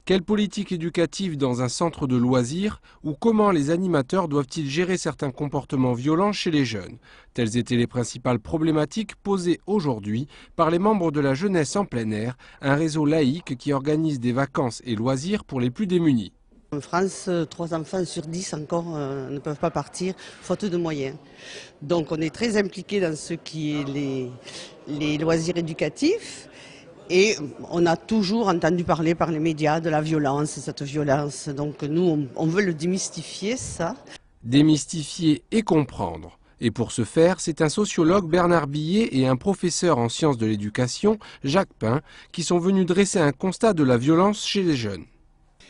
Quelle politique éducative dans un centre de loisirs ou comment les animateurs doivent-ils gérer certains comportements violents chez les jeunes? Telles étaient les principales problématiques posées aujourd'hui par les membres de la jeunesse en plein air, un réseau laïque qui organise des vacances et loisirs pour les plus démunis. En France, 3 enfants sur 10 encore ne peuvent pas partir faute de moyens. Donc on est très impliqué dans ce qui est les loisirs éducatifs. Et on a toujours entendu parler par les médias de la violence, cette violence. Donc nous, on veut le démystifier, ça. Démystifier et comprendre. Et pour ce faire, c'est un sociologue, Bernard Billet, et un professeur en sciences de l'éducation, Jacques Pain, qui sont venus dresser un constat de la violence chez les jeunes.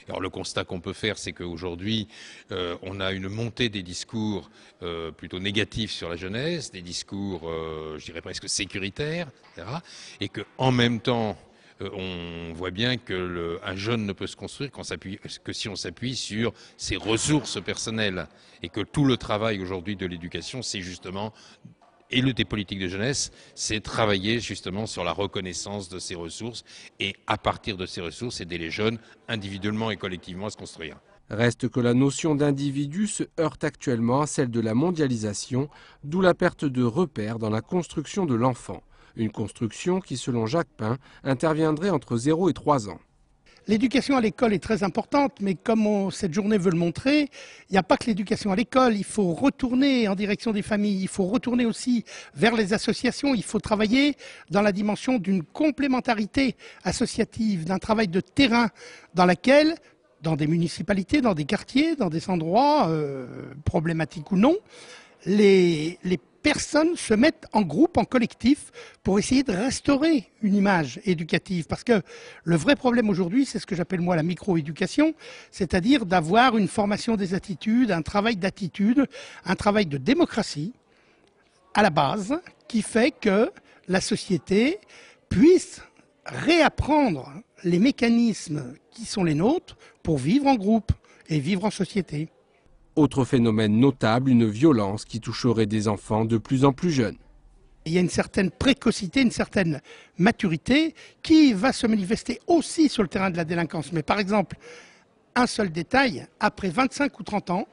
Alors le constat qu'on peut faire, c'est qu'aujourd'hui, on a une montée des discours plutôt négatifs sur la jeunesse, des discours, je dirais presque sécuritaires, etc. Et qu'en même temps, on voit bien qu'un jeune ne peut se construire que si on s'appuie sur ses ressources personnelles. Et que tout le travail aujourd'hui de l'éducation, c'est justement... Et des politiques de jeunesse, c'est travailler justement sur la reconnaissance de ces ressources et à partir de ces ressources, aider les jeunes individuellement et collectivement à se construire. Reste que la notion d'individu se heurte actuellement à celle de la mondialisation, d'où la perte de repères dans la construction de l'enfant. Une construction qui, selon Jacques Pain, interviendrait entre 0 et 3 ans. L'éducation à l'école est très importante, mais comme cette journée veut le montrer, il n'y a pas que l'éducation à l'école. Il faut retourner en direction des familles, il faut retourner aussi vers les associations, il faut travailler dans la dimension d'une complémentarité associative, d'un travail de terrain dans laquelle, dans des municipalités, dans des quartiers, dans des endroits problématiques ou non, les personnes se mettent en groupe, en collectif, pour essayer de restaurer une image éducative. Parce que le vrai problème aujourd'hui, c'est ce que j'appelle moi la micro-éducation, c'est-à-dire d'avoir une formation des attitudes, un travail d'attitude, un travail de démocratie à la base, qui fait que la société puisse réapprendre les mécanismes qui sont les nôtres pour vivre en groupe et vivre en société. Autre phénomène notable, une violence qui toucherait des enfants de plus en plus jeunes. Il y a une certaine précocité, une certaine maturité qui va se manifester aussi sur le terrain de la délinquance. Mais par exemple, un seul détail, après 25 ou 30 ans,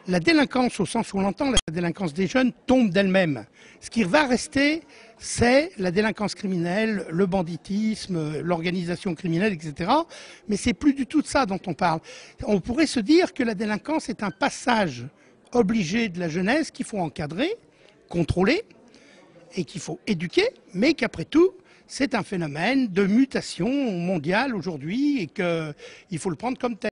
la délinquance, au sens où on l'entend, la délinquance des jeunes tombe d'elle-même. Ce qui va rester, c'est la délinquance criminelle, le banditisme, l'organisation criminelle, etc. Mais c'est plus du tout de ça dont on parle. On pourrait se dire que la délinquance est un passage obligé de la jeunesse qu'il faut encadrer, contrôler et qu'il faut éduquer, mais qu'après tout, c'est un phénomène de mutation mondiale aujourd'hui et qu'il faut le prendre comme tel.